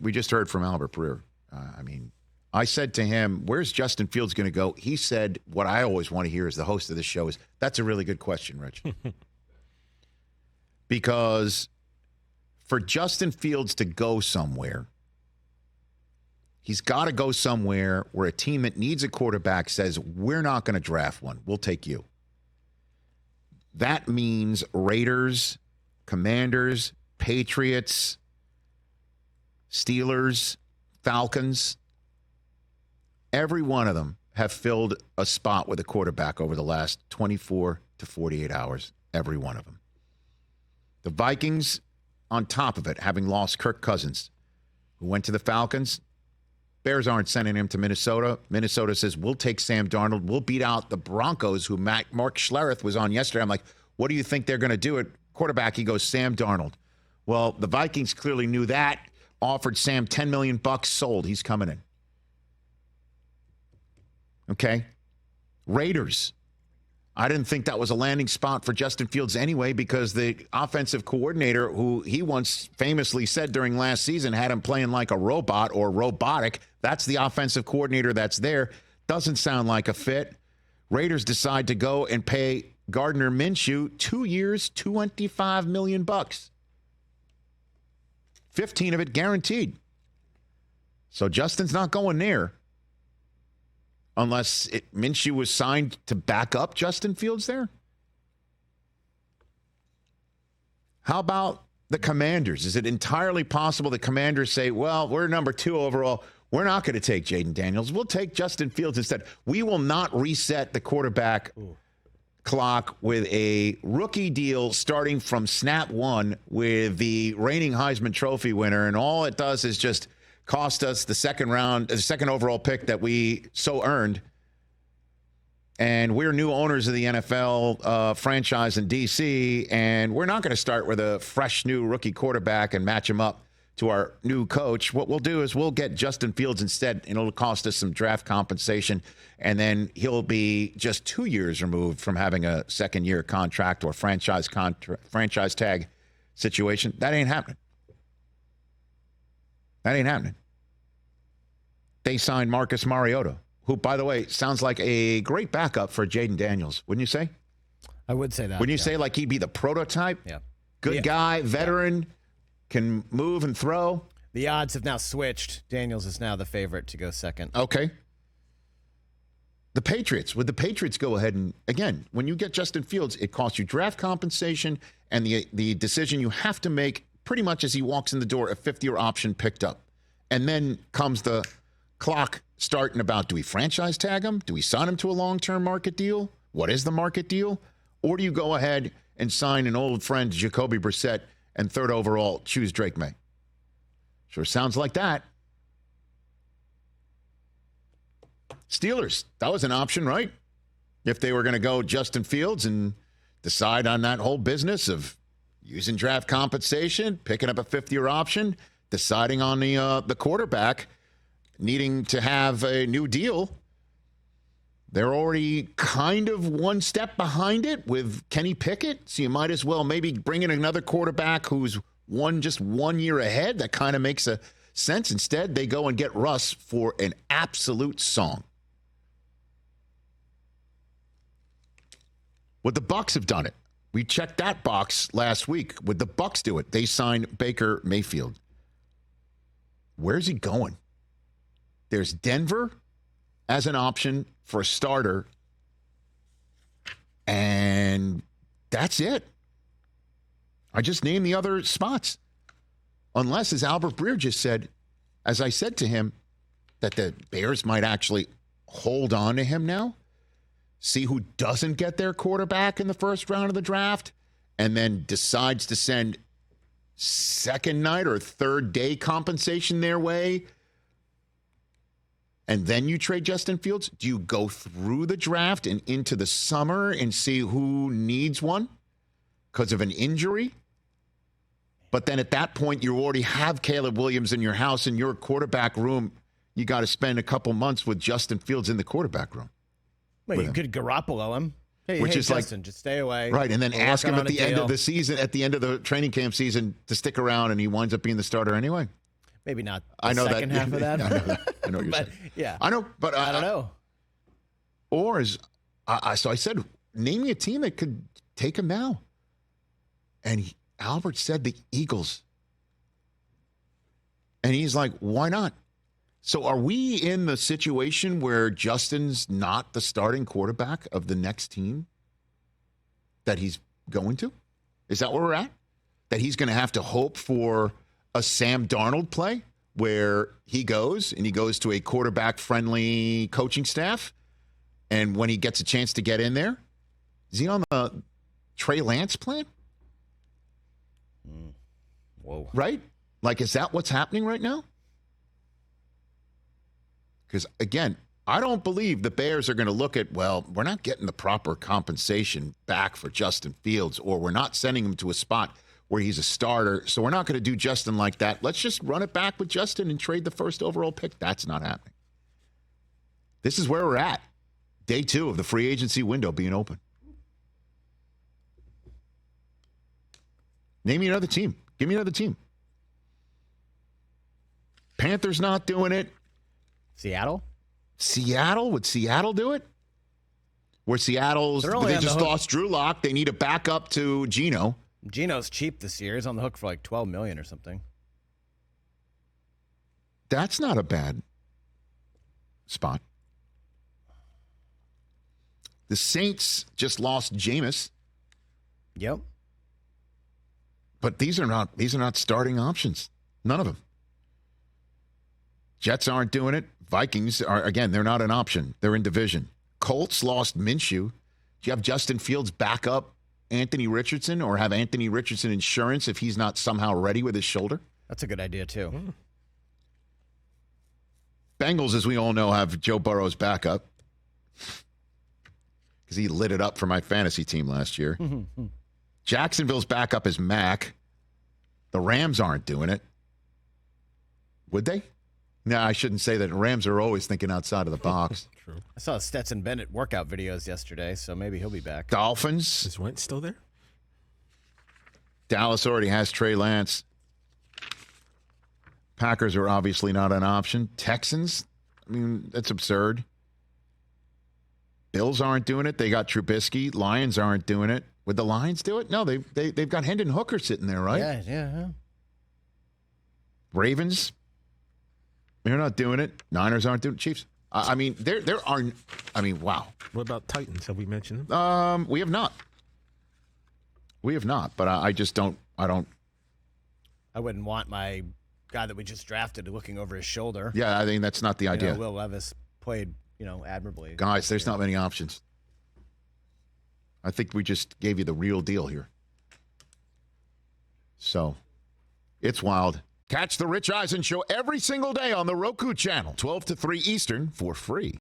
we just heard from Albert Breer. I said to him, where's Justin Fields going to go? He said, what I always want to hear as the host of this show is, that's a really good question, Rich. Because for Justin Fields to go somewhere, he's got to go somewhere where a team that needs a quarterback says, we're not going to draft one. We'll take you. That means Raiders, Commanders, Patriots, Steelers, Falcons. Every one of them have filled a spot with a quarterback over the last 24 to 48 hours. Every one of them. The Vikings, on top of it, having lost Kirk Cousins, who went to the Falcons. Bears aren't sending him to Minnesota. Minnesota says, we'll take Sam Darnold. We'll beat out the Broncos, who Mark Schlereth was on yesterday. I'm like, what do you think they're going to do at quarterback? He goes, Sam Darnold. Well, the Vikings clearly knew that. Offered Sam $10 million, sold. He's coming in. Okay. Raiders. I didn't think that was a landing spot for Justin Fields anyway, because the offensive coordinator, who he once famously said during last season had him playing like a robot or robotic, that's the offensive coordinator that's there. Doesn't sound like a fit. Raiders decide to go and pay Gardner Minshew 2 years, $25 million. 15 of it guaranteed. So Justin's not going there. Unless Minshew was signed to back up Justin Fields there? How about the Commanders? Is it entirely possible the Commanders say, well, we're number 2 overall. We're not going to take Jaden Daniels. We'll take Justin Fields instead. We will not reset the quarterback clock with a rookie deal starting from snap 1 with the reigning Heisman Trophy winner. And all it does is just cost us the second overall pick that we so earned. And we're new owners of the NFL franchise in D.C., and we're not going to start with a fresh new rookie quarterback and match him up to our new coach. What we'll do is we'll get Justin Fields instead, and it'll cost us some draft compensation, and then he'll be just 2 years removed from having a second-year contract or franchise tag situation. That ain't happening. That ain't happening. They signed Marcus Mariota, who, by the way, sounds like a great backup for Jaden Daniels. Wouldn't you say? I would say that. Wouldn't you say like he'd be the prototype? Yeah. Good guy, veteran, can move and throw. The odds have now switched. Daniels is now the favorite to go second. Okay. The Patriots. Would the Patriots go ahead and, again, when you get Justin Fields, it costs you draft compensation and the decision you have to make pretty much as he walks in the door, a fifth-year option picked up. And then comes the clock starting about, do we franchise tag him? Do we sign him to a long-term market deal? What is the market deal? Or do you go ahead and sign an old friend, Jacoby Brissett, and third overall, choose Drake May? Sure sounds like that. Steelers, that was an option, right? If they were going to go Justin Fields and decide on that whole business of using draft compensation, picking up a fifth-year option, deciding on the quarterback, needing to have a new deal. They're already kind of one step behind it with Kenny Pickett, so you might as well maybe bring in another quarterback who's just 1 year ahead. That kind of makes a sense. Instead, they go and get Russ for an absolute song. Would the Bucs have done it? We checked that box last week. Would the Bucs do it? They signed Baker Mayfield. Where's he going? There's Denver as an option for a starter, and that's it. I just named the other spots. Unless, as Albert Breer just said, as I said to him, that the Bears might actually hold on to him now, see who doesn't get their quarterback in the first round of the draft, and then decides to send second night or third day compensation their way, and then you trade Justin Fields? Do you go through the draft and into the summer and see who needs one because of an injury? But then at that point, you already have Caleb Williams in your house, in your quarterback room. You got to spend a couple months with Justin Fields in the quarterback room. Well, you could Garoppolo him. Hey, Which is Justin, like, just stay away. Right, and then ask him at the end of the season, at the end of the training camp season, to stick around, and he winds up being the starter anyway. Maybe not the I know second half of that. I know that. I know what you're But, saying. yeah. I know, but I don't know. Or is so I said, name me a team that could take him now. And Albert said the Eagles. And he's like, why not? So are we in the situation where Justin's not the starting quarterback of the next team that he's going to? Is that where we're at? That he's going to have to hope for a Sam Darnold play where he goes to a quarterback-friendly coaching staff, and when he gets a chance to get in there, is he on the Trey Lance plan? Whoa. Right? Like, is that what's happening right now? Because, again, I don't believe the Bears are going to look at, well, we're not getting the proper compensation back for Justin Fields, or we're not sending him to a spot where he's a starter, so we're not going to do Justin like that. Let's just run it back with Justin and trade the first overall pick. That's not happening. This is where we're at. Day 2 of the free agency window being open. Name me another team. Give me another team. Panthers not doing it. Seattle? Seattle? Would Seattle do it? Where Seattle's, they just lost Drew Lock. They need a backup to Geno. Geno's cheap this year. He's on the hook for like $12 million or something. That's not a bad spot. The Saints just lost Jameis. Yep. But these are not starting options. None of them. Jets aren't doing it. Vikings are, again, they're not an option. They're in division. Colts lost Minshew. Do you have Justin Fields back up Anthony Richardson, or have Anthony Richardson insurance if he's not somehow ready with his shoulder? That's a good idea, too. Bengals, as we all know, have Joe Burrow's backup because he lit it up for my fantasy team last year. Jacksonville's backup is Mack. The Rams aren't doing it. Would they? No, I shouldn't say that. Rams are always thinking outside of the box. True. I saw Stetson Bennett workout videos yesterday, so maybe he'll be back. Dolphins. Is Wentz still there? Dallas already has Trey Lance. Packers are obviously not an option. Texans, I mean, that's absurd. Bills aren't doing it. They got Trubisky. Lions aren't doing it. Would the Lions do it? No, they've got Hendon Hooker sitting there, right? Yeah. Ravens, they're not doing it. Niners aren't doing it. Chiefs. I mean, there are. I mean, wow. What about Titans? Have we mentioned them? We have not. We have not. But I just don't. I don't. I wouldn't want my guy that we just drafted looking over his shoulder. Yeah, I think that's not the idea. Will Levis played, admirably. Guys, there's not many options. I think we just gave you the real deal here. So, it's wild. Catch the Rich Eisen Show every single day on the Roku channel, 12 to 3 Eastern, for free.